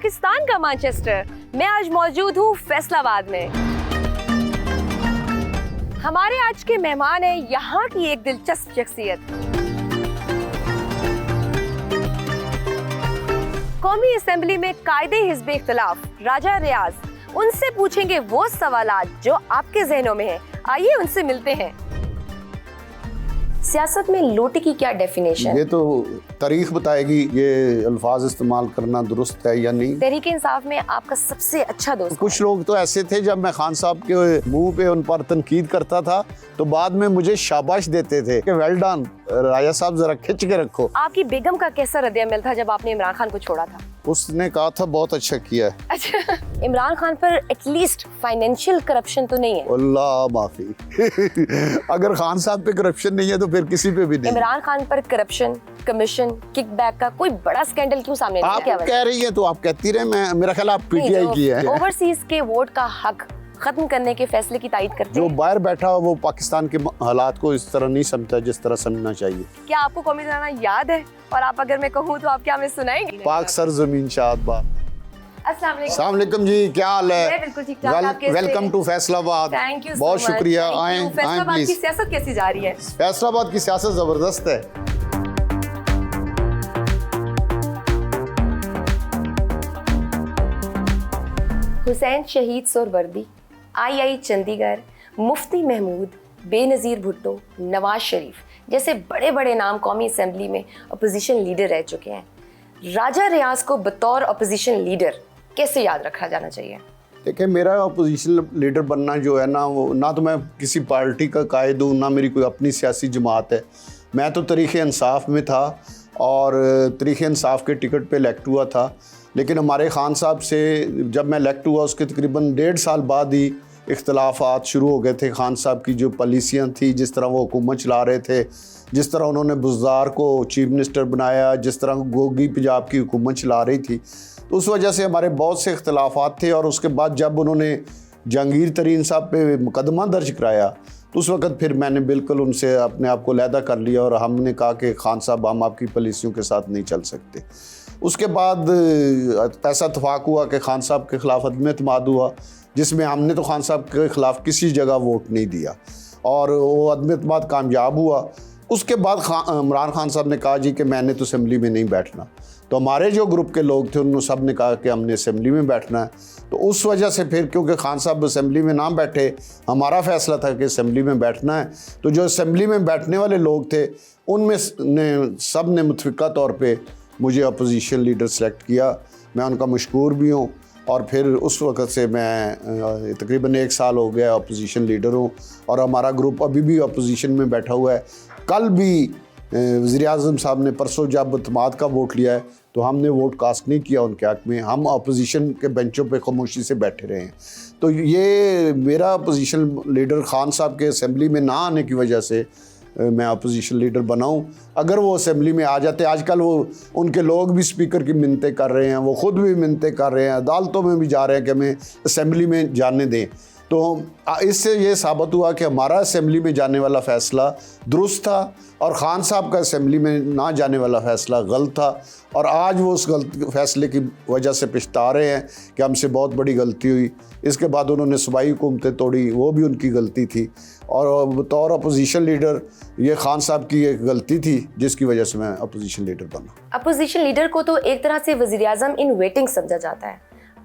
पाकिस्तान का मैनचेस्टर। मैं आज मौजूद हूँ फैसलाबाद में। हमारे आज के मेहमान है यहाँ की एक दिलचस्प शख्सियत, कौमी असेंबली में कायदे हिज़्ब इख्तिलाफ राजा रियाज। उनसे पूछेंगे वो सवालात जो आपके जहनों में हैं। आइए उनसे मिलते हैं। सियासत में लोटे की क्या डेफिनेशन? ये तो तारीख बताएगी ये अल्फाज इस्तेमाल करना दुरुस्त है या नहीं। तहरीक इंसाफ में आपका सबसे अच्छा दोस्त? कुछ लोग तो ऐसे थे, जब मैं खान साहब के मुंह पे उन पर तनकीद करता था तो बाद में मुझे शाबाश देते थे कि वेल डन राजा साहब, जरा खिंच के रखो। आपकी बेगम का कैसा रद्द-ए-अमल था जब आपने इमरान खान को छोड़ा था? उसने कहा था बहुत अच्छा किया है। अच्छा, इमरान खान पर एटलीस्ट फाइनेंशियल करप्शन तो नहीं है? अल्लाह माफी अगर खान साहब पे करप्शन नहीं है तो फिर किसी पे भी नहीं। इमरान खान पर करप्शन, कमीशन, किकबैक का कोई बड़ा स्कैंडल क्यों सामने नहीं आया? आप कह रही है तो आप कहती रहे, मैं मेरा ख्याल आप पीटीआई की है। ओवरसीज के वोट का हक खत्म करने के फैसले की तायद करते हैं। जो बाहर बैठा हो वो पाकिस्तान के हालात को इस तरह नहीं समझता जिस तरह समझना चाहिए। क्या आपको कौमी तराना याद है? और आप अगर मैं कहूँ तो आप क्या हमें सुनाएंगे? पाक सर जमीन शाद बा। अस्सलाम वालेकुम जी, क्या हाल है? बिल्कुल ठीक ठाक। Welcome to Faisalabad. Thank you, बहुत शुक्रिया। आए फैसलाबाद की सियासत कैसी जा रही है? फैसलाबाद की सियासत जबरदस्त है। हुसैन शहीद सोहरवर्दी, आई चंडीगढ़, मुफ्ती महमूद, बेनज़ीर भुट्टो, नवाज शरीफ जैसे बड़े बड़े नाम कौमी असेंबली में अपोजिशन लीडर रह चुके हैं। राजा रियाज को बतौर अपोजिशन लीडर कैसे याद रखा जाना चाहिए? देखिए, मेरा अपोजिशन लीडर बनना जो है ना, वो ना तो मैं किसी पार्टी का कायद हूँ, ना मेरी कोई अपनी सियासी जमात है। मैं तो तरीक़े इंसाफ में था और तरीक़े इंसाफ के टिकट पे इलेक्ट हुआ था। लेकिन हमारे खान साहब से जब मैं इलेक्ट हुआ उसके तकरीबन 1.5 साल बाद ही इख्तलाफात शुरू हो गए थे। खान साहब की जो पॉलिसियाँ थी, जिस तरह वो हुकूमत चला रहे थे, जिस तरह उन्होंने बुज़दार को चीफ मिनिस्टर बनाया, जिस तरह गोगी पंजाब की हुकूमत चला रही थी, तो उस वजह से हमारे बहुत से इख्तलाफात थे। और उसके बाद जब उन्होंने जहांगीर तरीन साहब पे मुकदमा दर्ज कराया तो उस वक़्त फिर मैंने बिल्कुल उनसे अपने आप को अलहदा कर लिया और हमने कहा कि खान साहब, हम आपकी पॉलिसियों के साथ नहीं चल सकते। उसके बाद ऐसा इत्तफाक हुआ कि खान साहब के ख़िलाफ़ अदम एतमाद हुआ, जिसमें हमने तो खान साहब के ख़िलाफ़ किसी जगह वोट नहीं दिया और वो अदम एतमाद कामयाब हुआ। उसके बाद इमरान खान साहब ने कहा जी कि मैंने तो असम्बली में नहीं बैठना। तो हमारे जो ग्रुप के लोग थे उन्होंने सब ने कहा कि हमने असम्बली में बैठना है। तो उस वजह से फिर क्योंकि खान साहब असम्बली में ना बैठे, हमारा फ़ैसला था कि असम्बली में बैठना है। तो जो असम्बली में बैठने वाले लोग थे उनमें सब ने मुतफ़िक़ा तौर पर मुझे अपोजिशन लीडर सेलेक्ट किया। मैं उनका मशकूर भी हूँ। और फिर उस वक़्त से मैं तकरीबन 1 साल हो गया अपोजिशन लीडर हूँ और हमारा ग्रुप अभी भी अपोजिशन में बैठा हुआ है। कल भी वज़ीर-ए-आज़म साहब ने परसों जब इत्तेमाद का वोट लिया है तो हमने वोट कास्ट नहीं किया उनके हक़ में, हम अपोजिशन के बेंचों पे खामोशी से बैठे रहे हैं। तो ये मेरा अपोजिशन लीडर खान साहब के असम्बली में ना आने की वजह से मैं अपोजिशन लीडर बनाऊं। अगर वो असेंबली में आ जाते, आजकल वो उनके लोग भी स्पीकर की मिन्नतें कर रहे हैं, वो ख़ुद भी मिन्नतें कर रहे हैं, अदालतों में भी जा रहे हैं कि हमें असेंबली में जाने दें। तो इससे ये साबित हुआ कि हमारा असेंबली में जाने वाला फ़ैसला दुरुस्त था और ख़ान साहब का असेंबली में ना जाने वाला फ़ैसला गलत था। और आज वो उस गलत फ़ैसले की वजह से पछता रहे हैं कि हमसे बहुत बड़ी गलती हुई। इसके बाद उन्होंने सूबाई हुकूमतें तोड़ी, वो भी उनकी गलती थी। और बतौर अपोजिशन लीडर ये खान साहब की एक गलती थी जिसकी वजह से मैं अपोजिशन लीडर बना। अपोजिशन लीडर को तो एक तरह से वज़ीर-ए-आज़म इन वेटिंग समझा जाता है।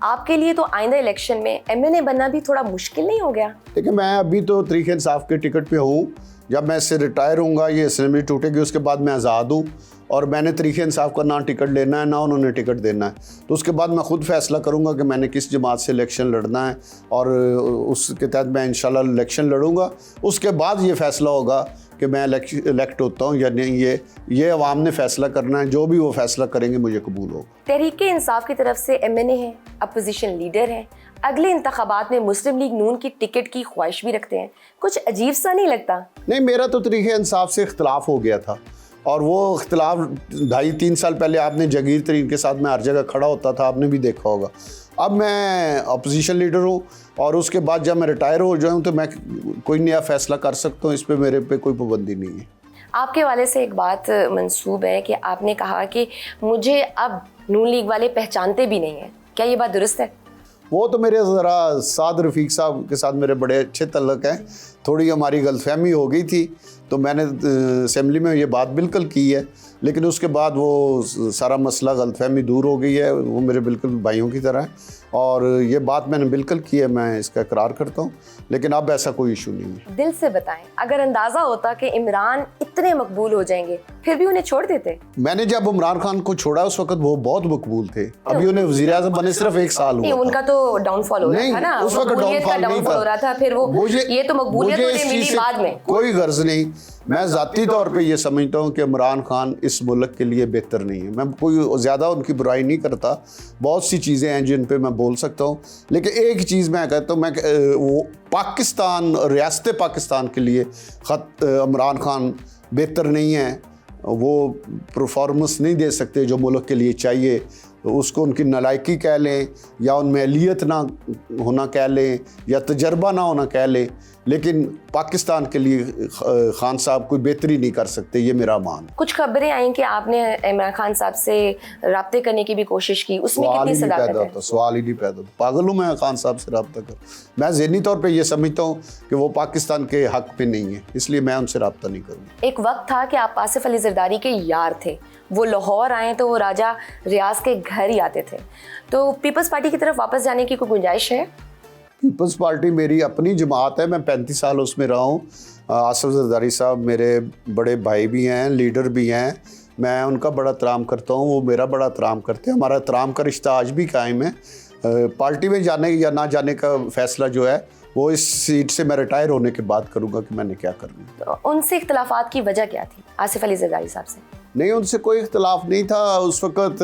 आपके लिए तो आइंदा इलेक्शन में एमएनए बनना भी थोड़ा मुश्किल नहीं हो गया? देखिए, मैं अभी तो तरीक़े इंसाफ के टिकट पे हूँ। जब मैं इससे रिटायर होऊंगा, ये असेंबली टूटेगी, उसके बाद मैं आज़ाद हूँ और मैंने तरीक़े इंसाफ का ना टिकट लेना है ना उन्होंने टिकट देना है। तो उसके बाद मैं ख़ुद फ़ैसला करूँगा कि मैंने किस जमात से इलेक्शन लड़ना है और उसके तहत मैं इंशाल्लाह इलेक्शन लड़ूँगा। उसके बाद ये फ़ैसला होगा कि मैं इलेक्ट होता हूँ या नहीं। ये अवाम ने फ़ैसला करना है, जो भी वो फ़ैसला करेंगे मुझे कबूल होगा। तहरीके इंसाफ की तरफ से एमएनए है, अपोजिशन लीडर है, अगले इंतखाबात में मुस्लिम लीग नून की टिकट की ख्वाहिश भी रखते हैं। कुछ अजीब सा नहीं लगता? नहीं, मेरा तो तरीक़े इंसाफ से इख्तलाफ हो गया था और वो इख्तलाफ 2.5-3 साल पहले आपने जहांगीर तरीन के साथ मैं हर जगह खड़ा होता था, आपने भी देखा होगा। अब मैं अपोजिशन लीडर हूँ और उसके बाद जब मैं रिटायर हो जाऊँ तो मैं कोई नया फ़ैसला कर सकता हूँ, इस पर मेरे पे कोई पाबंदी नहीं है। आपके वाले से एक बात मंसूब है कि आपने कहा कि मुझे अब नून लीग वाले पहचानते भी नहीं हैं। क्या ये बात दुरुस्त है? वो तो मेरे ज़रा साद रफ़ीक साहब के साथ मेरे बड़े अच्छे तल्लक हैं, थोड़ी हमारी गलतफहमी हो गई थी, तो मैंने असेंबली में ये बात बिल्कुल की है, लेकिन उसके बाद वो सारा मसला गलतफहमी दूर हो गई है। वो मेरे बिल्कुल भाइयों की तरह हैं और ये बात मैंने बिल्कुल की है, मैं इसका इकरार करता हूँ, लेकिन अब ऐसा कोई इशू नहीं है। दिल से बताएं, अगर अंदाजा होता कि इमरान इतने मकबूल हो जाएंगे फिर भी उन्हें छोड़ देते? मैंने जब इमरान खान को छोड़ा उस वक्त वो बहुत मकबूल थे, अभी उन्हें वज़ीर-ए-आज़म बने सिर्फ 1 साल हुआ। उनका तो डाउनफॉल हो रहा था ना, उस वक्त डाउनफॉल हो रहा था, फिर वो ये तो मकबूलियत उन्हें मिली बाद में। कोई गर्ज नहीं, मैं ज़ाती तौर पे ये समझता हूँ कि इमरान खान इस मुल्क के लिए बेहतर नहीं है। मैं कोई ज़्यादा उनकी बुराई नहीं करता, बहुत सी चीज़ें हैं जिन पे मैं बोल सकता हूँ, लेकिन एक चीज़ मैं कहता हूँ, मैं वो पाकिस्तान, रियासत पाकिस्तान के लिए इमरान खान बेहतर नहीं है। वो परफॉर्मेंस नहीं दे सकते जो मुल्क के लिए चाहिए, उसको उनकी नालायकी कह लें या उनमें अहलियत ना होना कह लें या तजर्बा ना होना कह लें, लेकिन पाकिस्तान के लिए खान साहब कोई बेहतरी नहीं कर सकते, ये मेरा मान। कुछ खबरें आई कि आपने इमरान खान साहब से राब्ते करने की भी कोशिश की, उसमें कितनी सदाकत है? सवाल ही नहीं पैदा होता, पागल हूँ मैं खान साहब से राब्ता कर। मैं ज़हनी तौर पे ये समझता हूँ कि वो पाकिस्तान के हक पे नहीं है, इसलिए मैं उनसे राब्ता नहीं करूँगा। एक वक्त था कि आप आसिफ अली जरदारी के यार थे, वो लाहौर आए तो वो राजा रियाज के घर ही आते थे, तो पीपल्स पार्टी की तरफ वापस जाने की कोई गुंजाइश है? पीपल्स पार्टी मेरी अपनी जमात है, मैं 35 साल उसमें रहा हूँ। आसिफ जरदारी साहब मेरे बड़े भाई भी हैं, लीडर भी हैं, मैं उनका बड़ा एहतराम करता हूँ, वो मेरा बड़ा एहतराम करते हैं, हमारा एहतराम का रिश्ता आज भी कायम है। पार्टी में जाने या ना जाने का फैसला जो है वो इस सीट से मैं रिटायर होने के बाद करूँगा कि मैंने क्या करना। तो उनसे इख्तलाफात की वजह क्या थी आसिफ अली जरदारी साहब से? नहीं, उनसे कोई इख्तलाफ नहीं था। उस वक़्त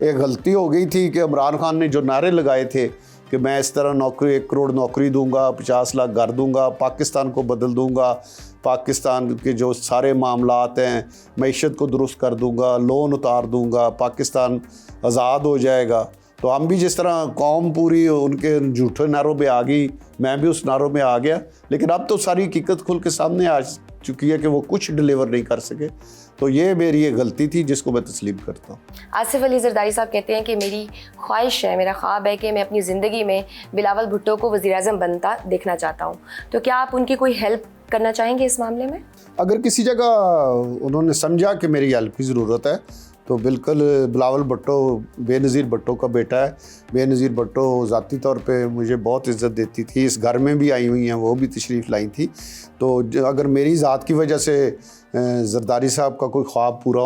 एक गलती हो गई थी कि इमरान खान ने जो नारे लगाए थे कि मैं इस तरह नौकरी 1 करोड़ नौकरी दूंगा, 50 लाख घर दूंगा, पाकिस्तान को बदल दूंगा, पाकिस्तान के जो सारे मामलात हैं मईशत को दुरुस्त कर दूंगा, लोन उतार दूंगा, पाकिस्तान आज़ाद हो जाएगा। तो हम भी जिस तरह कौम पूरी उनके झूठे नारों पे आ गई, मैं भी उस नारों में आ गया, लेकिन अब तो सारी हकीकत खुल के सामने आ चुकी है कि वो कुछ डिलीवर नहीं कर सके। तो ये मेरी एक गलती थी जिसको मैं तस्लीम करता हूँ। आसिफ अली जरदारी साहब कहते हैं कि मेरी ख्वाहिश है, मेरा ख्वाब है कि मैं अपनी ज़िंदगी में बिलावल भुट्टो को वज़ीर-ए-आज़म बनता देखना चाहता हूँ, तो क्या आप उनकी कोई हेल्प करना चाहेंगे इस मामले में? अगर किसी जगह उन्होंने समझा कि मेरी हेल्प की ज़रूरत है तो बिल्कुल। बिलावल भुट्टो बेनज़ीर भुट्टो का बेटा है। बेनज़ीर भुट्टो ज़ाती तौर पे मुझे बहुत इज़्ज़त देती थी, इस घर में भी आई हुई हैं, वो भी तशरीफ़ लाई थी। तो अगर मेरी ज़ात की वजह से जरदारी साहब का कोई ख्वाब पूरा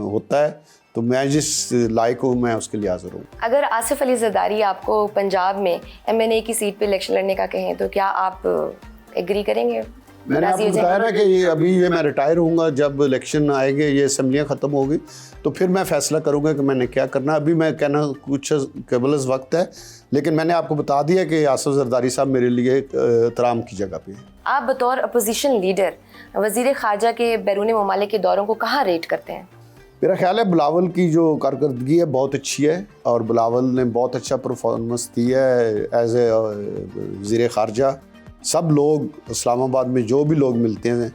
होता है तो मैं जिस लायक हूँ मैं उसके लिए हाज़िर हूँ। अगर आसिफ अली जरदारी आपको पंजाब में MNA की सीट पे इलेक्शन लड़ने का कहें तो क्या आप एग्री करेंगे? मैंने आपको बताया ना कि अभी ये मैं रिटायर होऊंगा, जब इलेक्शन आएंगे, ये असम्बलियाँ ख़त्म होगी तो फिर मैं फ़ैसला करूंगा कि मैंने क्या करना। अभी मैं कहना कुछ केवल वक्त है, लेकिन मैंने आपको बता दिया कि आसिफ जरदारी साहब मेरे लिए एहतराम की जगह पे हैं। आप बतौर अपोजिशन लीडर वज़ीर ख़ारजा के बैरून ममालिक के दौरों को कहाँ रेट करते हैं? मेरा ख्याल है बिलावल की जो कारकर्दगी है बहुत अच्छी है और बिलावल ने बहुत अच्छा परफॉर्मेंस दी है एज ए वज़ीर ख़ारजा। सब लोग इस्लामाबाद में जो भी लोग मिलते हैं,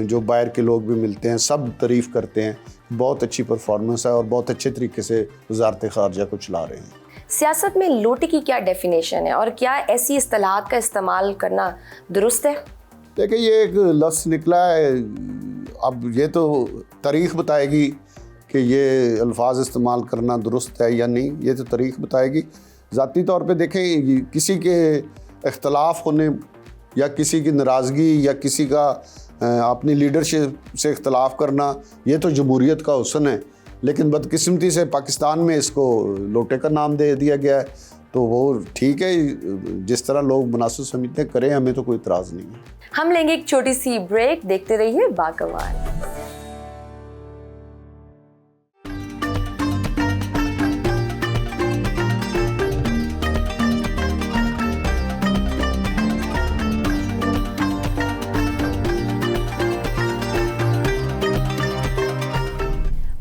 जो बाहर के लोग भी मिलते हैं, सब तारीफ़ करते हैं, बहुत अच्छी परफॉर्मेंस है और बहुत अच्छे तरीके से वज़ारत ख़ारजा को चला रहे हैं। सियासत में लोटे की क्या डेफिनेशन है और क्या ऐसी इस्तिलाहात का इस्तेमाल करना दुरुस्त है? देखिए, ये एक लफ्ज़ निकला है, अब ये तो तारीख़ बताएगी कि ये अल्फाज इस्तेमाल करना दुरुस्त है या नहीं, ये तो तारीख़ बताएगी। ज़ाती तौर पे देखें, किसी के इख्तलाफ होने या किसी की नाराज़गी या किसी का अपनी लीडरशिप से इख्तलाफ करना, ये तो जमहूरियत का हुस्न है, लेकिन बदकिस्मती से पाकिस्तान में इसको लोटे का नाम दे दिया गया है। तो वो ठीक है, जिस तरह लोग मुनासिब समझते करें, हमें तो कोई इतराज़ नहीं है। हम लेंगे एक छोटी सी ब्रेक, देखते रहिए Bakamaal.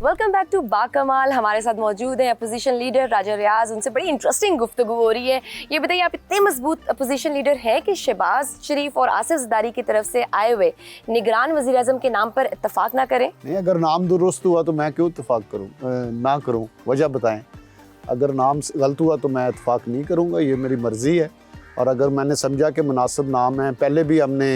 Welcome back to Bakamaal. हमारे साथ मौजूद हैं अपोजिशन लीडर राजा रियाज। उनसे बड़ी इंटरेस्टिंग गुफ्तगू हो रही है। ये बताइए, आप इतने मजबूत अपोजिशन लीडर हैं कि शहबाज शरीफ और आसिफ जरदारी की तरफ से आए हुए निगरान वज़ीर आज़म के नाम पर इत्तफाक ना करें? नहीं, अगर नाम दुरुस्त हुआ तो मैं क्यों इत्तफाक करूँ, ना करूँ? वजह बताएं। अगर नाम गलत हुआ तो मैं इत्फाक नहीं करूँगा, ये मेरी मर्ज़ी है। और अगर मैंने समझा कि मुनासिब नाम है, पहले भी हमने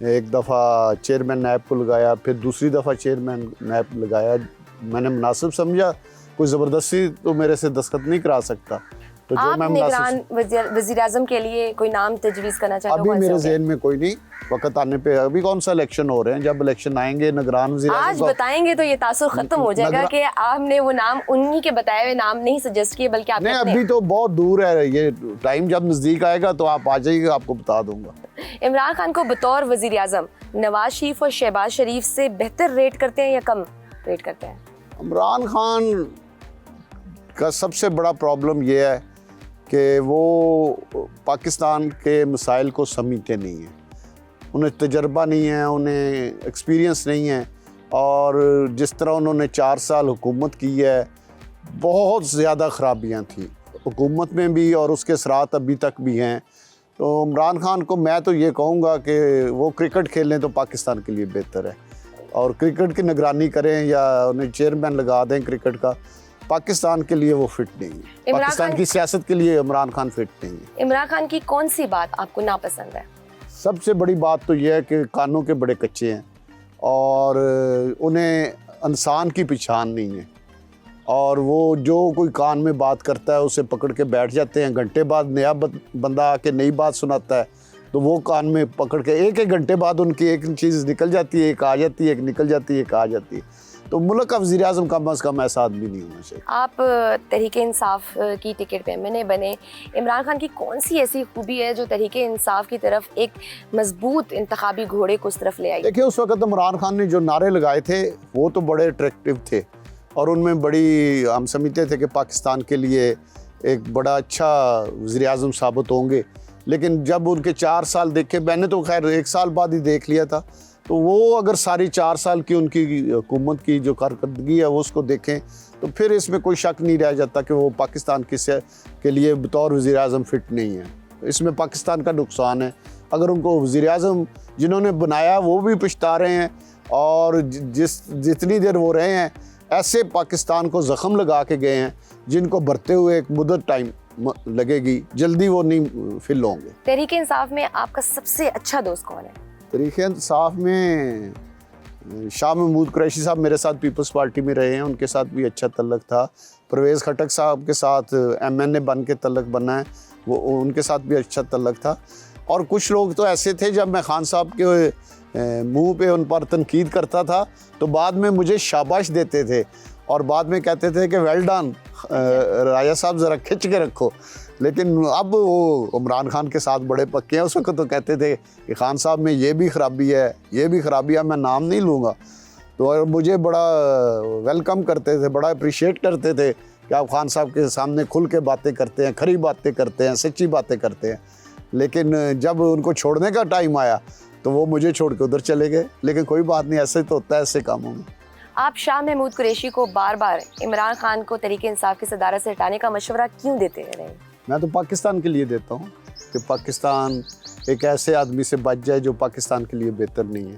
एक दफ़ा चेयरमैन नायब को लगाया, फिर दूसरी दफ़ा चेयरमैन नायब लगाया, मैंने मुनासिब समझा। कोई ज़बरदस्ती तो मेरे से दस्तखत नहीं करा सकता। तो आप निगरान वज़ीर-ए-आज़म के लिए कोई नाम तजवीज़ करना चाहते हो? अभी मेरे ज़हन में कोई नहीं, वक्त आने पे। अभी कौन सा इलेक्शन हो रहे हैं, जब इलेक्शन आएंगे निगरान वज़ीर-ए-आज़म आज बताएंगे तो ये तासुर खत्म हो जाएगा कि आपने वो नाम उन्हीं के बताए हुए नाम नहीं सजेस्ट किए, बल्कि आपने नहीं, अभी तो बहुत दूर है, ये टाइम जब नज़दीक आएगा तो आप आ जाइएगा, आपको बता दूंगा। इमरान खान को बतौर वज़ीर-ए-आज़म नवाज शरीफ और शहबाज शरीफ से बेहतर रेट करते हैं या कम रेट करते हैं? इमरान खान का सबसे बड़ा प्रॉब्लम ये है कि वो पाकिस्तान के मसाइल को समझते नहीं हैं। उन्हें तजर्बा नहीं है, उन्हें एक्सपीरियंस नहीं है, और जिस तरह उन्होंने 4 साल हुकूमत की है, बहुत ज़्यादा ख़राबियाँ थी हुकूमत में भी, और उसके असरात अभी तक भी हैं। तो इमरान खान को मैं तो ये कहूँगा कि वो क्रिकेट खेलें तो पाकिस्तान के लिए बेहतर है, और क्रिकेट की निगरानी करें या उन्हें चेयरमैन लगा दें क्रिकेट का, पाकिस्तान के लिए वो फिट नहीं है। पाकिस्तान की सियासत के लिए इमरान खान फिट नहीं है। इमरान खान की कौन सी बात आपको नापसंद है? सबसे बड़ी बात तो यह है कि कानों के बड़े कच्चे हैं, और उन्हें इंसान की पहचान नहीं है, और वो जो कोई कान में बात करता है उसे पकड़ के बैठ जाते हैं। घंटे बाद नया बंदा आके नई बात सुनाता है तो वो कान में पकड़ के एक घंटे बाद उनकी एक चीज़ निकल जाती है, एक आ जाती है, एक निकल जाती है, एक आ जाती है। तो मुल्क का वज़ीर-ए-आज़म कम अज़ कम ऐसा आदमी नहीं होना चाहिए। आप तहरीक इंसाफ की टिकट पे एमएनए बने, इमरान खान की कौन सी ऐसी खूबी है जो तहरीक इंसाफ की तरफ एक मजबूत इंतखाबी घोड़े को उस तरफ ले आई? देखिए, उस वक्त इमरान खान ने जो नारे लगाए थे वो तो बड़े अट्रैक्टिव थे, और उनमें बड़ी हम समझते थे कि पाकिस्तान के लिए एक बड़ा अच्छा वज़ीर-ए-आज़म साबित होंगे। लेकिन जब उनके 4 साल देखे, मैंने तो खैर 1 साल बाद ही देख लिया था, तो वो अगर सारी 4 साल की उनकी हुकूमत की जो कारकर्दगी है वो उसको देखें तो फिर इसमें कोई शक नहीं रह जाता कि वो पाकिस्तान के लिए बतौर वज़ीर-ए-आज़म फिट नहीं है। इसमें पाकिस्तान का नुकसान है। अगर उनको वज़ीर-ए-आज़म जिन्होंने बनाया वो भी पछता रहे हैं, और जितनी देर वो रहे हैं ऐसे पाकिस्तान को ज़ख्म लगा के गए हैं जिनको भरते हुए एक मुद्दत टाइम लगेगी, जल्दी वो नहीं फिल होंगे। तहरीक इंसाफ में आपका सबसे अच्छा दोस्त कौन है? तहरीक इंसाफ में शाह महमूद कुरैशी साहब मेरे साथ पीपल्स पार्टी में रहे हैं, उनके साथ भी अच्छा तल्लक था। परवेज़ खटक साहब के साथ एमएनए बन के तल्लक बना है, वो उनके साथ भी अच्छा तल्लक था। और कुछ लोग तो ऐसे थे, जब मैं खान साहब के मुंह पे उन पर तनकीद करता था तो बाद में मुझे शाबाश देते थे, और बाद में कहते थे कि वेल डन राजा साहब, ज़रा खिंच के रखो। लेकिन अब वो इमरान खान के साथ बड़े पक्के हैं। उस वक्त तो कहते थे कि खान साहब में ये भी ख़राबी है, ये भी ख़राबी है, मैं नाम नहीं लूँगा। तो और मुझे बड़ा वेलकम करते थे, बड़ा अप्रिशिएट करते थे कि आप खान साहब के सामने खुल के बातें करते हैं, खरी बातें करते हैं, सच्ची बातें करते हैं। लेकिन जब उनको छोड़ने का टाइम आया तो वो मुझे छोड़ के उधर चले गए। लेकिन कोई बात नहीं, ऐसे तो होता है ऐसे कामों में। आप शाह महमूद कुरैशी को बार बार इमरान खान को तहरीक इंसाफ की सदारत से हटाने का मशवरा क्यों देते रहे? मैं तो पाकिस्तान के लिए देता हूँ कि पाकिस्तान एक ऐसे आदमी से बच जाए जो पाकिस्तान के लिए बेहतर नहीं है।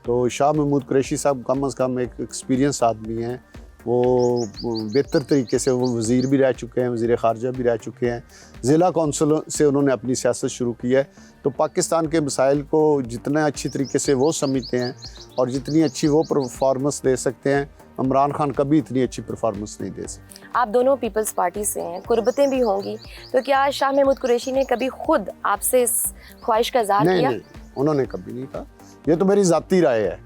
तो शाह महमूद कुरैशी साहब कम अज़ कम एक एक्सपीरियंस आदमी हैं, वो बेहतर तरीके से वो वज़ीर भी रह चुके हैं, वज़ीर ख़ारजा भी रह चुके हैं, ज़िला कौंसिल से उन्होंने अपनी सियासत शुरू की है। तो पाकिस्तान के मसाइल को जितना अच्छी तरीके से वो समझते हैं और जितनी अच्छी वो परफॉर्मेंस दे सकते हैं, इमरान खान कभी इतनी अच्छी परफॉर्मेंस नहीं दे सकते। आप दोनों पीपल्स पार्टी से हैं, कुर्बतें भी होंगी, तो क्या शाह महमूद कुरैशी ने कभी खुद आपसे इस ख्वाहिश का इज़हार किया? नहीं, उन्होंने कभी नहीं कहा। ये तो मेरी ज़ाती राय है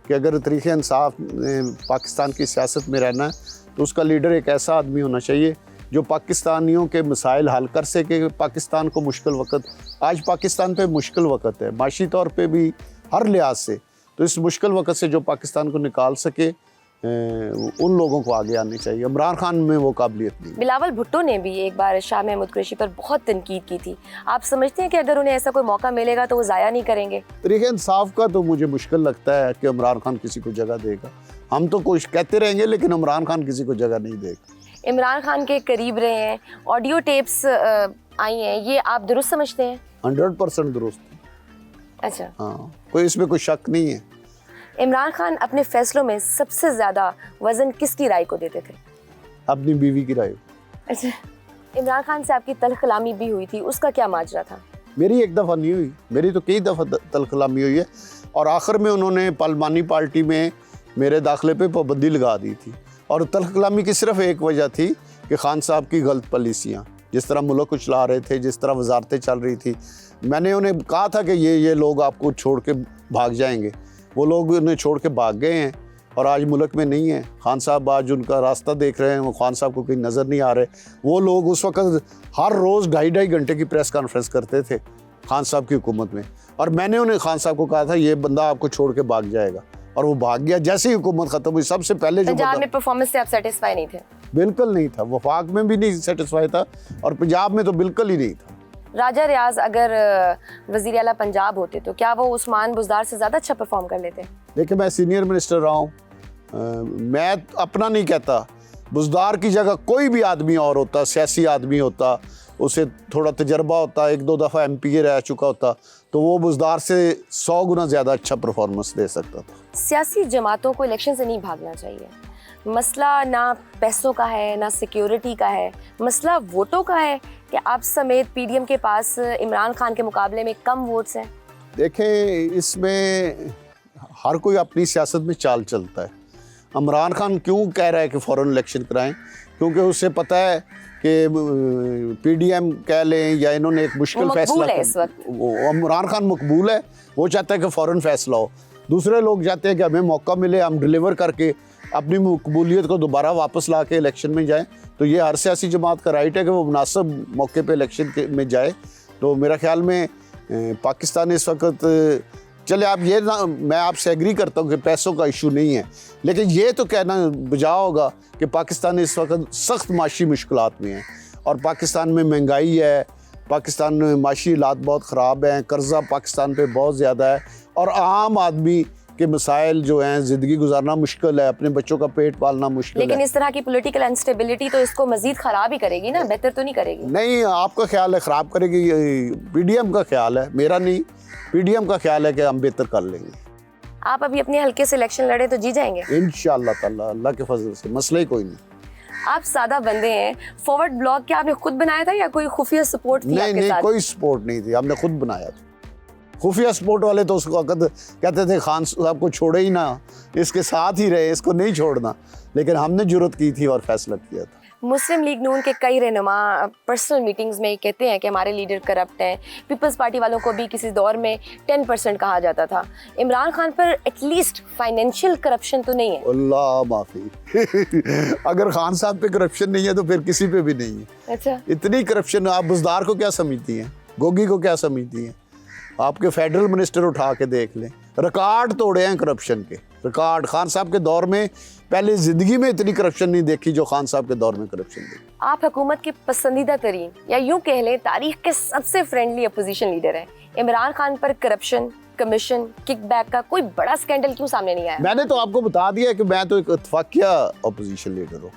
कि अगर तहरीक इंसाफ पाकिस्तान की सियासत में रहना है तो उसका लीडर एक ऐसा आदमी होना चाहिए जो पाकिस्तानियों के मसाइल हल कर सके। पाकिस्तान को मुश्किल वक्त, आज पाकिस्तान पे मुश्किल वक्त है माशी तौर पे भी, हर लिहाज से। तो इस मुश्किल वक्त से जो पाकिस्तान को निकाल सके, उन लोगों को आगे आने चाहिए। इमरान खान में वो काबिलियत नहीं। बिलावल भुट्टो ने भी एक बार शाह महमूद कुरैशी पर बहुत तनकीद की थी। आप समझते हैं कि अगर उन्हें ऐसा कोई मौका मिलेगा तो वो ज़ाया नहीं करेंगे? तहरीक इंसाफ का तो मुझे मुश्किल लगता है कि इमरान खान किसी को जगह देगा। हम तो कुछ कहते रहेंगे लेकिन इमरान खान किसी को जगह नहीं देगा। इमरान खान के करीब रहे हैं, ऑडियो टेप्स आई हैं, ये आप दुरुस्त समझते हैं? 100% दुरुस्त। अच्छा, हाँ, कोई इसमें कोई शक नहीं है। इमरान खान अपने फैसलों में सबसे ज़्यादा वज़न किसकी राय को देते थे? अपनी बीवी की राय। अच्छा, इमरान खान से आपकी तल्ख कलामी भी हुई थी, उसका क्या माजरा था? मेरी एक दफ़ा नहीं हुई, मेरी तो कई दफ़ा तल्ख कलामी हुई है। और आखिर में उन्होंने पार्लिमानी पार्टी में मेरे दाखिले पे पाबंदी लगा दी थी। और तल्ख कलामी की सिर्फ एक वजह थी कि खान साहब की गलत पॉलिसियाँ, जिस तरह मुल्क को चला रहे थे, जिस तरह वजारतें चल रही थी। मैंने उन्हें कहा था कि ये लोग आपको छोड़ के भाग जाएंगे। वो लोग उन्हें छोड़ के भाग गए हैं और आज मुल्क में नहीं है। खान साहब आज उनका रास्ता देख रहे हैं, वो खान साहब को कहीं नज़र नहीं आ रहे। वो लोग उस वक़्त हर रोज़ 2.5 घंटे की प्रेस कॉन्फ्रेंस करते थे खान साहब की हुकूमत में। और मैंने उन्हें खान साहब को कहा था ये बंदा आपको छोड़ के भाग जाएगा, और वो भाग गया। जैसे ही हुकूमत ख़त्म हुई, सबसे पहले जो पंजाब में परफॉर्मेंस से आप सेटिस्फाई नहीं थे? बिल्कुल नहीं था, वफाक में भी नहीं सेटिस्फाई था और पंजाब में तो बिल्कुल ही नहीं था। राजा रियाज अगर वज़ीर आला पंजाब होते तो क्या वो उस्मान बुज़दार से ज़्यादा अच्छा परफॉर्म कर लेते? देखिए, मैं सीनियर मिनिस्टर रहा हूँ, मैं अपना नहीं कहता, बुज़दार की जगह कोई भी आदमी और होता, सियासी आदमी होता, उसे थोड़ा तजर्बा होता, 1-2 दफ़ा MP रह चुका होता, तो वो बुज़दार से 100 गुना ज़्यादा अच्छा परफॉर्मेंस दे सकता था। सियासी जमातों को इलेक्शन से नहीं भागना चाहिए। मसला ना पैसों का है, ना सिक्योरिटी का है, मसला वोटों का है कि आप समेत PDM के पास इमरान खान के मुकाबले में कम वोट्स हैं। देखें, इसमें हर कोई अपनी सियासत में चाल चलता है। इमरान खान क्यों कह रहा है कि फ़ौरन इलेक्शन कराएं? क्योंकि उसे पता है कि PDM कह लें या इन्होंने एक मुश्किल फैसला, इस वक्त वो इमरान खान मकबूल है, वो चाहता है कि फ़ौरन फैसला हो। दूसरे लोग चाहते हैं कि हमें मौका मिले, हम डिलीवर करके अपनी मकबूलियत को दोबारा वापस ला के इलेक्शन में जाएं। तो ये हर सियासी जमात का राइट है कि वो मुनासिब मौके पे इलेक्शन में जाए। तो मेरा ख्याल में पाकिस्तान इस वक्त, चले आप ये ना, मैं आपसे एग्री करता हूँ कि पैसों का इशू नहीं है, लेकिन ये तो कहना बजा होगा कि पाकिस्तान इस वक्त सख्त माशी मुश्किलात में है और पाकिस्तान में महंगाई है, पाकिस्तान में माशी हालात बहुत ख़राब हैं, कर्ज़ा पाकिस्तान पे बहुत ज़्यादा है और आम आदमी के मसाइल जो हैं, ज़िंदगी गुजारना मुश्किल है, अपने बच्चों का पेट पालना मुश्किल है। लेकिन इस तरह की पॉलिटिकल अनस्टेबिलिटी तो इसको मजीद ख़राब ही करेगी ना, बेहतर तो नहीं करेगी। नहीं, आपका ख्याल है ख़राब करेगी, PDM का ख्याल है, मेरा नहीं। PDM का ख्याल है कि हम बेहतर कर लेंगे। आप अभी अपने हल्के से इलेक्शन लड़े तो जी जाएंगे इंशाअल्लाह ताला, अल्लाह के फजल से, मसला ही कोई नहीं। आप सादा बंदे हैं। फॉरवर्ड ब्लॉग क्या आपने खुद बनाया था या कोई खुफिया सपोर्ट थी आपके नहीं, साथ? कोई सपोर्ट नहीं थी, हमने खुद बनाया था। खुफिया सपोर्ट वाले तो उस वक्त कहते थे खान साहब को छोड़े ही ना, इसके साथ ही रहे, इसको नहीं छोड़ना, लेकिन हमने जुर्रत की थी और फैसला किया था। मुस्लिम लीग नून के कई रहनुमा पर्सनल मीटिंग्स में कहते हैं कि हमारे लीडर करप्ट हैं। पीपल्स पार्टी वालों को भी किसी दौर में 10% कहा जाता था। इमरान खान पर एटलीस्ट फाइनेंशियल करप्शन तो नहीं है? अल्लाह माफ़ी अगर खान साहब पे करप्शन नहीं है तो फिर किसी पे भी नहीं है। अच्छा, इतनी करप्शन, आप बुज़दार को क्या समझती हैं, गोगी को क्या समझती हैं? आपके फेडरल मिनिस्टर उठा के देख लें, रिकॉर्ड तोड़े हैं करप्शन के, रिकॉर्ड। खान साहब के दौर में पहले ज़िंदगी में इतनी करप्शन नहीं देखी जो खान साहब के दौर में करप्शन देखी। आप हुकूमत के पसंदीदा तरीन या यूँ कह लें तारीख के सबसे फ्रेंडली अपोजिशन लीडर हैं। इमरान खान पर करप्शन, कमीशन, किकबैक का कोई बड़ा स्कैंडल क्यों सामने नहीं आया? मैंने तो आपको बता दिया कि मैं तो एक इत्तफाकिया अपोजिशन लीडर हूँ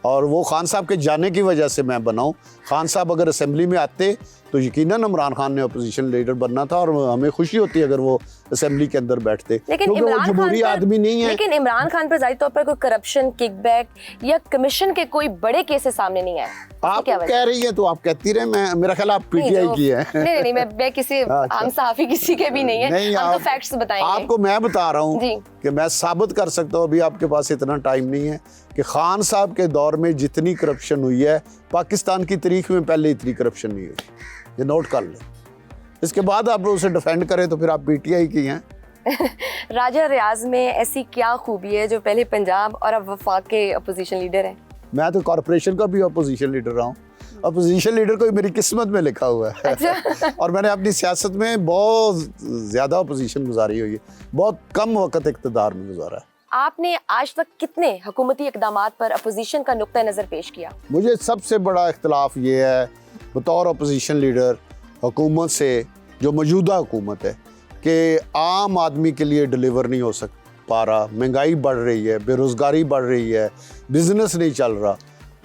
और वो खान साहब के जाने की वजह से मैं बना हूँ। खान साहब अगर असेंबली में आते तो यकीनन इमरान खान ने अपोजिशन लीडर बनना था और हमें खुशी होती अगर वो असेंबली के अंदर बैठते, लेकिन क्योंकि वो जमहूरी आदमी नहीं है। लेकिन इमरान खान पर जाहिर तौर पर कोई करप्शन, किकबैक या कमीशन के कोई बड़े केसेस सामने नहीं आए। आप कह रही है तो आप कहती रहे, मैं मेरा ख्याल आप PTI की है। नहीं, मैं किसी हम सहाफी किसी के भी नहीं है, नहीं, हम तो फैक्ट्स बताएंगे। आपको मैं बता रहा हूँ कि मैं साबित कर सकता हूँ, अभी आपके पास इतना टाइम नहीं है, कि खान साहब के दौर में जितनी करप्शन हुई है पाकिस्तान की तारीख में पहले इतनी करप्शन नहीं हुई। ये नोट कर लें। इसके बाद आप उसे डिफेंड करें तो फिर आप PTI की हैं। राजा रियाज में ऐसी क्या खूबी है जो पहले पंजाब और अब वफाक के अपोजिशन लीडर हैं? मैं तो कॉर्पोरेशन का भी अपोजिशन लीडर रहा हूँ। अपोजिशन लीडर को मेरी किस्मत में लिखा हुआ है। अच्छा। और मैंने अपनी सियासत में बहुत ज़्यादा अपोजिशन गुजारी हुई है, बहुत कम वक्त इक़्तिदार में गुजारा है। आपने आज तक कितने हुकूमती इक़दामात पर अपोजिशन का नुक्ता नज़र पेश किया? मुझे सबसे बड़ा इख्तलाफ ये है बतौर अपोजिशन लीडर हुकूमत से, जो मौजूदा हुकूमत है, कि आम आदमी के लिए डिलीवर नहीं हो पा रहा। महंगाई बढ़ रही है, बेरोज़गारी बढ़ रही है, बिज़नेस नहीं चल रहा।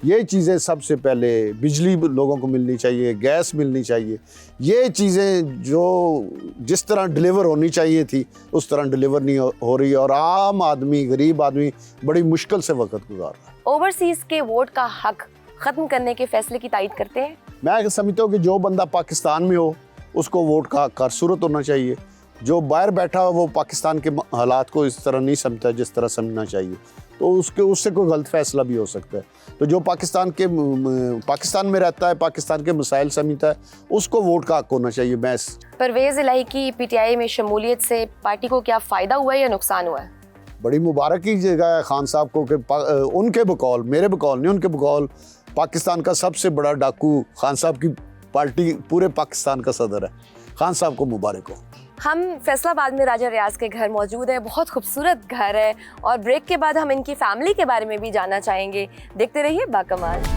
ये चीज़ें सबसे पहले, बिजली लोगों को मिलनी चाहिए, गैस मिलनी चाहिए, ये चीज़ें जो जिस तरह डिलीवर होनी चाहिए थी उस तरह डिलीवर नहीं हो रही और आम आदमी, गरीब आदमी बड़ी मुश्किल से वक्त गुजार रहा है। ओवरसीज़ के वोट का हक ख़त्म करने के फैसले की तायद करते हैं? मैं समझता हूँ कि जो बंदा पाकिस्तान में हो उसको वोट का हक सूरत होना चाहिए। जो बाहर बैठा हो वो पाकिस्तान के हालात को इस तरह नहीं समझता जिस तरह समझना चाहिए, तो उससे कोई गलत फैसला भी हो सकता है। तो जो पाकिस्तान में रहता है, पाकिस्तान के मसाइल समझता है, उसको वोट का हक होना चाहिए। परवेज़ इलाही की पीटीआई में शमूलियत से पार्टी को क्या फ़ायदा हुआ है या नुकसान हुआ है? बड़ी मुबारक की जगह है खान साहब को कि उनके बकौल, मेरे बकौल नहीं, उनके बकौल पाकिस्तान का सबसे बड़ा डाकू खान साहब की पार्टी पूरे पाकिस्तान का सदर है। खान साहब को मुबारक हो। हम फैसलाबाद में राजा रियाज के घर मौजूद है, बहुत खूबसूरत घर है, और ब्रेक के बाद हम इनकी फैमिली के बारे में भी जानना चाहेंगे। देखते रहिए Bakamaal.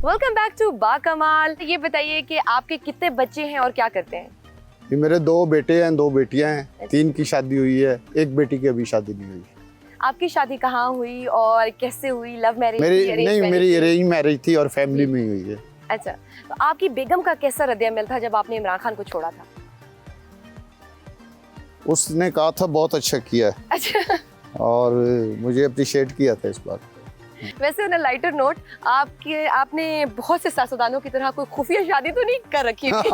Welcome back to Bakamaal. ये बताइए कि आपके कितने बच्चे हैं और क्या करते हैं? ये मेरे 2 बेटे हैं, 2 बेटियां हैं, 3 की शादी हुई है, 1 बेटी की अभी शादी नहीं हुई। आपकी शादी कहाँ हुई और कैसे हुई? Love marriage? मेरी अरेंज मैरिज थी और फैमिली में ही हुई है। अच्छा, तो आपकी बेगम का कैसा रद्द-ए-अमल था जब आपने इमरान खान को छोड़ा था? उसने कहा था बहुत अच्छा किया है। अच्छा। और मुझे अप्रिशिएट किया था इस बात। वैसे ऑन अ लाइटर नोट, आपने बहुत से सियासतदानों की तरह कोई खुफिया शादी तो नहीं कर रखी थी?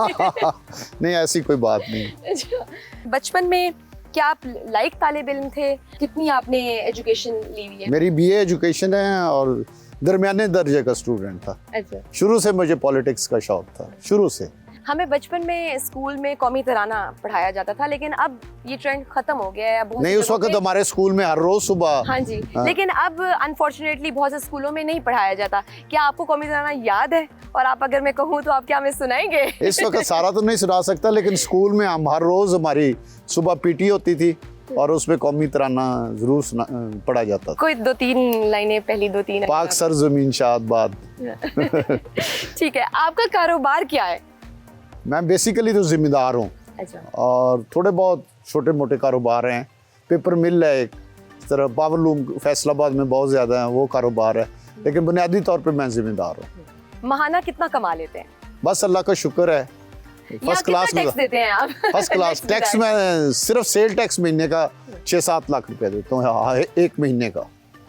नहीं, ऐसी कोई बात नहीं। अच्छा, बचपन में क्या आप लाइक तालिब इल्म थे? कितनी आपने एजुकेशन ली हुई है? मेरी बीए एजुकेशन है और दरमियाने दर्जे का स्टूडेंट था। अच्छा। शुरू से मुझे पॉलिटिक्स का शौक था, शुरू से। हमें बचपन में स्कूल में कौमी तराना पढ़ाया जाता था, लेकिन अब ये ट्रेंड खत्म हो गया है। नहीं, उस वक्त हमारे स्कूल में हर रोज सुबह। हाँ जी, लेकिन अब अनफॉर्चुनेटली बहुत से स्कूलों में नहीं पढ़ाया जाता। क्या आपको कौमी तराना याद है? और आप अगर मैं कहूँ तो आप क्या हमें सुनाएंगे? इस वक्त सारा तो नहीं सुना सकता, लेकिन स्कूल में हम हर रोज हमारी सुबह पीटी होती थी और उसमें कौमी तराना जरूर पढ़ा जाता था। कोई 2-3 लाइनें, पहली 2-3? पाक सर जमीन शाद बाद। ठीक है, आपका कारोबार क्या है? मैं बेसिकली तो जिम्मेदार हूँ। अच्छा। और थोड़े बहुत छोटे मोटे कारोबार हैं। पेपर मिल है, एक तरह पावरलूम फैसलाबाद में बहुत ज़्यादा है, वो कारोबार है, लेकिन बुनियादी तौर पे मैं जिम्मेदार हूँ। महाना कितना कमा लेते हैं? बस अल्लाह का शुक्र है, फर्स्ट क्लास में। टैक्स देते हैं आप? फर्स्ट क्लास टैक्स में सिर्फ सेल टैक्स महीने का 6-7 लाख रुपए देता हूँ एक महीने का।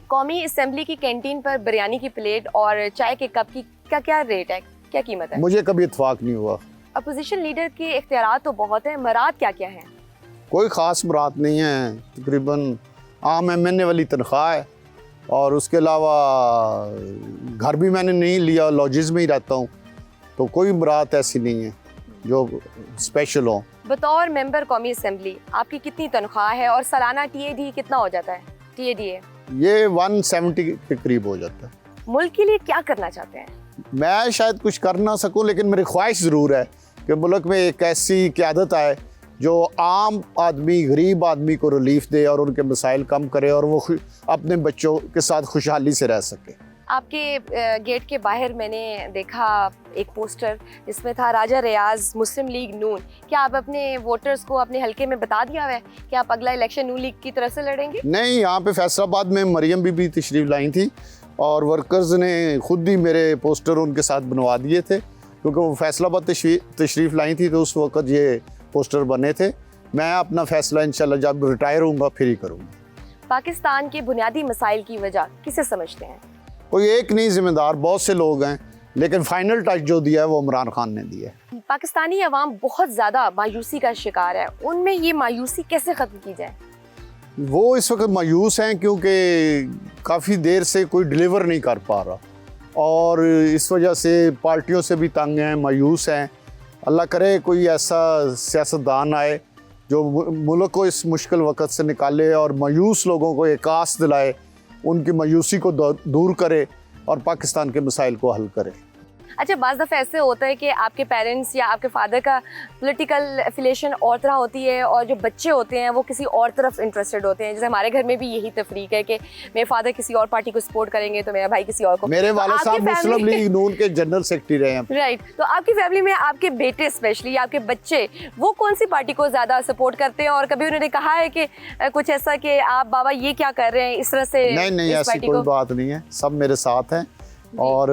कौमी असेंबली की कैंटीन पर बिरयानी की प्लेट और चाय के कप की क्या रेट है, क्या कीमत है? मुझे कभी इत्तेफाक नहीं हुआ। अपोजिशन लीडर के इख्तियारात तो बहुत हैं, मराद क्या क्या हैं? कोई ख़ास मराद नहीं है, तकरीबन आम एमएनए वाली तनख्वाह है, और उसके अलावा घर भी मैंने नहीं लिया, लॉजेस में ही रहता हूँ, तो कोई मराद ऐसी नहीं है जो स्पेशल हो। बतौर मेंबर कौमी असेंबली आपकी कितनी तनख्वाह है और सालाना टीएडी कितना हो जाता है? टीएडीए ये 170 के करीब हो जाता है। मुल्क के लिए क्या करना चाहते हैं? मैं शायद कुछ कर ना सकूं, लेकिन मेरी ख्वाहिश ज़रूर है कि मुल्क में एक ऐसी क़यादत आए जो आम आदमी, गरीब आदमी को रिलीफ दे और उनके मसाइल कम करे और वो अपने बच्चों के साथ खुशहाली से रह सके। आपके गेट के बाहर मैंने देखा एक पोस्टर जिसमें था राजा रियाज मुस्लिम लीग नून। क्या आप अपने वोटर्स को अपने हलके में बता दिया है कि आप अगला इलेक्शन नून लीग की तरफ से लड़ेंगे? नहीं, यहाँ पे फैसलाबाद में मरियम बीबी तशरीफ लाई थी और वर्कर्स ने खुद ही मेरे पोस्टर उनके साथ बनवा दिए थे, क्योंकि वो फैसलाबाद तशरीफ लाई थी तो उस वक्त ये पोस्टर बने थे। मैं अपना फैसला इंशाल्लाह जब रिटायर होऊंगा फिर ही करूँगा। पाकिस्तान के बुनियादी मसाइल की वजह किसे समझते हैं? कोई एक नहीं जिम्मेदार, बहुत से लोग हैं, लेकिन फाइनल टच जो दिया है वो इमरान खान ने दिया है। पाकिस्तानी अवाम बहुत ज़्यादा मायूसी का शिकार है, उनमें ये मायूसी कैसे ख़त्म की जाए? वो इस वक्त मायूस हैं क्योंकि काफ़ी देर से कोई डिलीवर नहीं कर पा रहा और इस वजह से पार्टियों से भी तंग हैं, मायूस हैं। अल्लाह करे कोई ऐसा सियासतदान आए जो मुल्क को इस मुश्किल वक्त से निकाले और मायूस लोगों को एक आस दिलाए, उनकी मायूसी को दूर करे और पाकिस्तान के मसाइल को हल करे। अच्छा, बाज़ दफ़ा ऐसे होता है कि आपके पेरेंट्स या आपके फादर का पॉलिटिकल एफिलिएशन और तरह होती है और जो बच्चे होते हैं वो किसी और तरफ इंटरेस्टेड होते हैं। जैसे हमारे घर में भी यही तफरीक है कि मेरे फादर किसी और पार्टी को सपोर्ट करेंगे तो मेरा भाई किसी और को। मेरे वाले साहब मुस्लिम लीग नून के जनरल सेक्रेटरी रहे हैं। राइट, तो आपकी फैमिली में आपके बेटे स्पेशली आपके बच्चे वो कौन सी पार्टी को ज़्यादा सपोर्ट करते हैं, और कभी उन्होंने कहा है कि कुछ ऐसा कि आप बाबा ये क्या कर रहे हैं इस तरह से? नहीं, ऐसी कोई बात नहीं है, सब मेरे साथ हैं और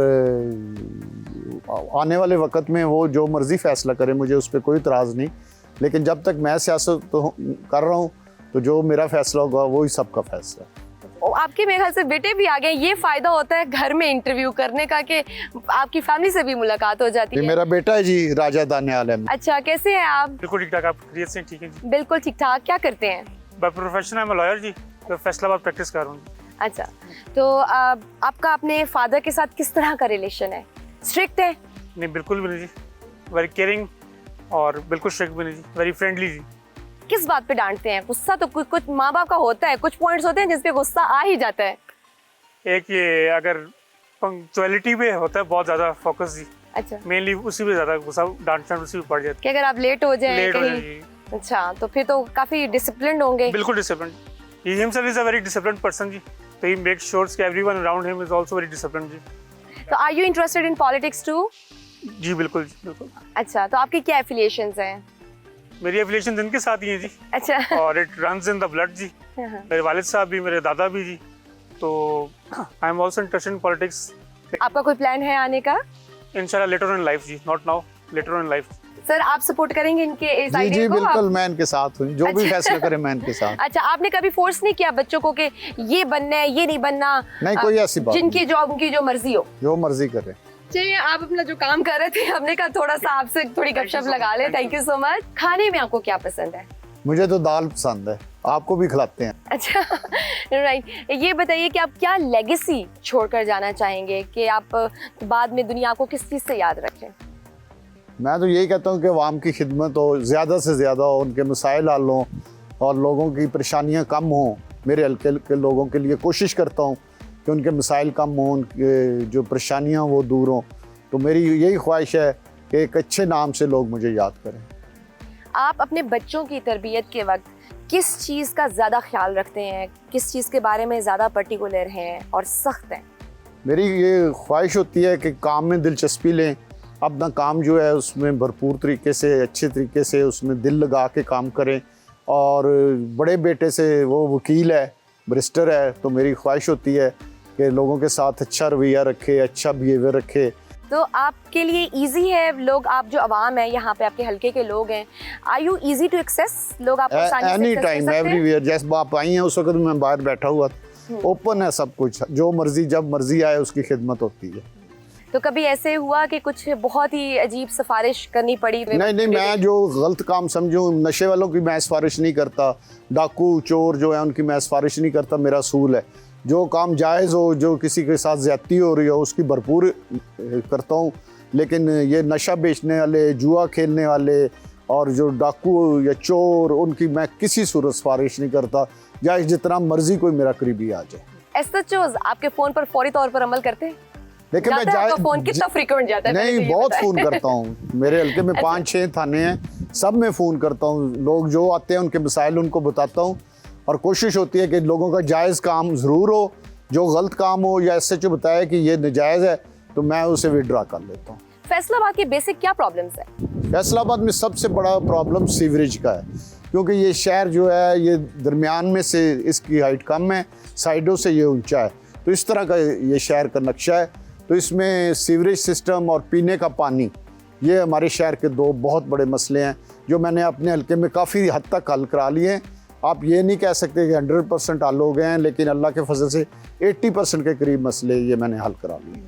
आने वाले वक्त में वो जो मर्जी फैसला करे मुझे उस पर कोई इतराज़ नहीं, लेकिन जब तक मैं सियासत तो कर रहा हूँ तो जो मेरा फैसला होगा वही सबका फैसला है। आपके मेरे ख्याल से बेटे भी आ गए, ये फ़ायदा होता है घर में इंटरव्यू करने का कि आपकी फैमिली से भी मुलाकात हो जाती है। मेरा बेटा है जी, राजा दानियाल है। अच्छा, कैसे हैं आप? बिल्कुल ठीक ठाक, आप खैरियत से? ठीक है जी, बिल्कुल ठीक ठाक। क्या करते हैं? By profession I am lawyer जी, तो फैसलाबाद प्रैक्टिस कर रहा हूँ। अच्छा, तो आपका अपने फादर के साथ किस तरह का रिलेशन है? स्ट्रिक्ट है? नहीं, बिल्कुल भी नहीं जी, वेरी केयरिंग और बिल्कुल स्ट्रिक्ट भी नहीं जी, वेरी फ्रेंडली जी। किस बात पे डांटते हैं? गुस्सा तो कुछ माँ बाप का होता है, कुछ पॉइंट्स होते हैं जिस पे गुस्सा आ ही जाता है। एक ये अगर पंक्चुअलिटी पे होता है बहुत ज़्यादा फोकस जी, अच्छा, मेनली उसी पे ज़्यादा गुस्सा डांटना उसी पे पड़ जाता कि अगर आप लेट हो जाएं लेट हो कहीं। जी। अच्छा, तो फिर तो काफ़ी डिसिप्लिन्ड होंगे। बिल्कुल discipline, he himself is a very disciplined person जी, तो ही मेक श्योर कि everyone around him is also very disciplined जी। तो are you interested in politics too? जी बिल्कुल जी, बिल्कुल। अच्छा, तो आपकी क्या एफिलिएशंस हैं? मेरी एफिलिएशन इनके साथ ही है जी, अच्छा। और it runs in the blood जी। मेरे वालिद साहब भी, मेरे दादा भी जी, तो I am also interested in politics. आपका कोई प्लान है आने का? इंशाल्लाह लेटर इन लाइफ जी, not now, later in life. Sir, आप सपोर्ट करेंगे इनके इस जी आइडिया को? बिल्कुल, मैं इनके साथ हूँ, जो भी अच्छा। फैसला करे मैं इनके साथ। अच्छा, आपने कभी फोर्स नहीं किया बच्चों को कि ये बनना है ये नहीं बनना? नहीं, कोई ऐसी बात जिनकी जॉब उनकी जो मर्जी हो। जो मर्जी करे। चलिए, आप अपना जो काम कर रहे थे हमने कहा थोड़ा सा आपसे थोड़ी गपशप लगा ले। Thank you so much. खाने में आपको क्या पसंद है? मुझे तो दाल पसंद है, आपको भी खिलाते हैं। अच्छा, राइट। ये बताइए कि आप क्या लेगेसी छोड़कर जाना चाहेंगे कि आप बाद में दुनिया को किस चीज़ से याद रखें? मैं तो यही कहता हूँ कि अवाम की खिदमत हो, ज़्यादा से ज़्यादा हो, उनके मसाइल हल हों और लोगों की परेशानियाँ कम हों। मेरे हल्के के लोगों के लिए कोशिश करता हूँ कि उनके मसाइल कम हों, उनके जो परेशानियाँ वो दूर हों। तो मेरी यही ख्वाहिश है कि एक अच्छे नाम से लोग मुझे याद करें। आप अपने बच्चों की तरबियत के वक्त किस चीज़ का ज़्यादा ख्याल रखते हैं, किस चीज़ के बारे में ज़्यादा पर्टिकुलर हैं और सख्त हैं? मेरी ये ख्वाहिश होती है कि काम में दिलचस्पी लें, अपना काम जो है उसमें भरपूर तरीके से, अच्छे तरीके से उसमें दिल लगा के काम करें। और बड़े बेटे से, वो वकील है, बैरिस्टर है, तो मेरी ख्वाहिश होती है कि लोगों के साथ अच्छा रवैया रखे, अच्छा बिहेवियर रखे। तो आपके लिए इजी है लोग, आप जो अवाम है यहाँ पे आपके हल्के के लोग हैं, are you easy to access? लोग आपको आसानी से एनी access कर टाइम सकते हैं? एवरीवेयर। जैसे आप आई हैं उस वक्त मैं बाहर बैठा हुआ, ओपन है सब कुछ, जो मर्जी जब मर्जी आए उसकी खिदमत होती है। तो कभी ऐसे हुआ कि कुछ बहुत ही अजीब सिफारिश करनी पड़ी? नहीं, मैं जो गलत काम समझूं, नशे वालों की मैं सिफारिश नहीं करता, डाकू चोर जो है उनकी मैं सिफारिश नहीं करता। मेरा असूल है जो काम जायज़ हो, जो किसी के साथ ज़्यादती हो रही हो उसकी भरपूर करता हूँ। लेकिन ये नशा बेचने वाले, जुआ खेलने वाले और जो डाकू या चोर, उनकी मैं किसी सूरत सिफारिश नहीं करता, चाहे जितना मर्जी कोई मेरा करीबी आ जाए। SHOs आपके फ़ोन पर फौरी तौर पर अमल करते हैं? लेकिन मैं फोन कितना फ्रीक्वेंट जाता है? नहीं, बहुत फ़ोन करता हूँ। मेरे हल्के में 5-6 थाने हैं, सब में फ़ोन करता हूँ। लोग जो आते हैं उनके मसाइल उनको बताता हूँ और कोशिश होती है कि लोगों का जायज़ काम ज़रूर हो, जो गलत काम हो या SHO बताया कि ये नाजायज़ है तो मैं उसे विड्रा कर लेता हूँ। फैसलाबाद की बेसिक क्या प्रॉब्लम्स है? फैसलाबाद में सबसे बड़ा प्रॉब्लम सीवरेज का है, क्योंकि ये शहर जो है ये दरमियान में से इसकी हाइट कम है, साइडों से ये ऊंचा है, तो इस तरह का ये शहर का नक्शा है। तो इसमें सीवरेज सिस्टम और पीने का पानी, ये हमारे शहर के दो बहुत बड़े मसले हैं जो मैंने अपने हल्के में काफ़ी हद तक हल करा लिए हैं। आप ये नहीं कह सकते कि 100% हल हो गए हैं, लेकिन अल्लाह के फजल से 80% के करीब मसले ये मैंने हल करा लिए।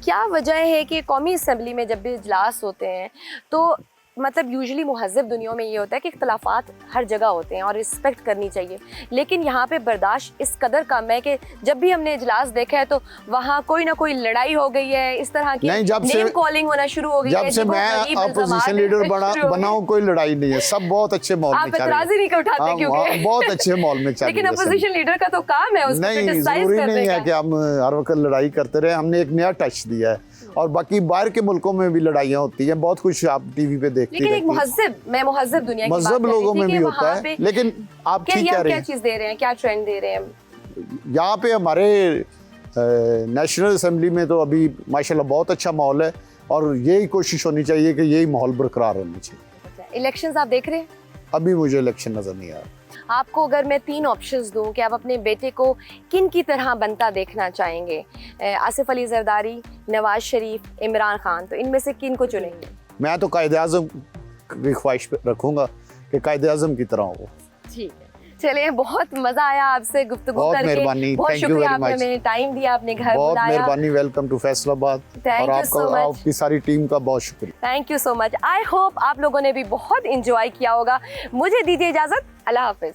क्या वजह है कि कौमी असम्बली में जब भी इजलास होते हैं तो मतलब यूजुअली मुहज़्ज़ब दुनिया में ये होता है कि इख्तलाफात हर जगह होते हैं और रिस्पेक्ट करनी चाहिए, लेकिन यहाँ पे बर्दाश्त इस कदर कम है कि जब भी हमने इजलास देखा है तो वहाँ कोई ना कोई लड़ाई हो गई है, इस तरह की नेम कॉलिंग होना शुरू हो गई है। जब से मैं अपोजिशन लीडर बना हूँ कोई लड़ाई नहीं है, सब बहुत अच्छे माहौल में चल रहा है। आप एतराज़ ही नहीं उठाते क्योंकि बहुत अच्छे माहौल में चल रहा है। लेकिन अपोजिशन लीडर का तो काम है उसको क्रिटिसाइज करने का। नहीं है कि हम हर वक्त लड़ाई करते रहे। हमने एक नया टच दिया है, और बाकी बाहर के मुल्कों में भी लड़ाइयाँ होती हैं, बहुत कुछ आप टीवी पे देखते लेकिन एक रहती हैं। महज़ब दुनिया की बात मजहब कर रही लोगों थी में कि भी होता वहाँ है, पे लेकिन आप क्या ठीक ये कह हम रहे क्या हैं। चीज़ दे रहे हैं, क्या ट्रेंड दे रहे हैं? यहाँ पे हमारे नेशनल असेंबली में तो अभी माशाल्लाह बहुत अच्छा माहौल है, और यही कोशिश होनी चाहिए कि यही माहौल बरकरार रहना चाहिए। इलेक्शंस आप देख रहे हैं? अभी मुझे इलेक्शन नज़र नहीं आ रहा। आपको अगर मैं 3 ऑप्शंस दूं कि आप अपने बेटे को किन की तरह बनता देखना चाहेंगे, आसिफ अली जरदारी, नवाज शरीफ, इमरान खान, तो इनमें से किन को चुनेंगे? मैं तो कायदे आज़म की ख्वाहिश रखूँगा कि कायदे आज़म की तरह हो। ठीक है, चलिए, बहुत मजा आया आपसे गुफ्तगू बहुत करके। मेहरबानी, बहुत thank you शुक्रिया, very आपने much। हमें टाइम दिया, आपने घर बहुत बुलाया। मेहरबानी, वेलकम टू फैसलाबाद। Thank और you आपका so much। आपकी सारी टीम का बहुत शुक्रिया। Thank you so much. I hope आप लोगों ने भी बहुत इंजॉय किया होगा। मुझे दीजिए इजाजत, अल्लाह हाफिज।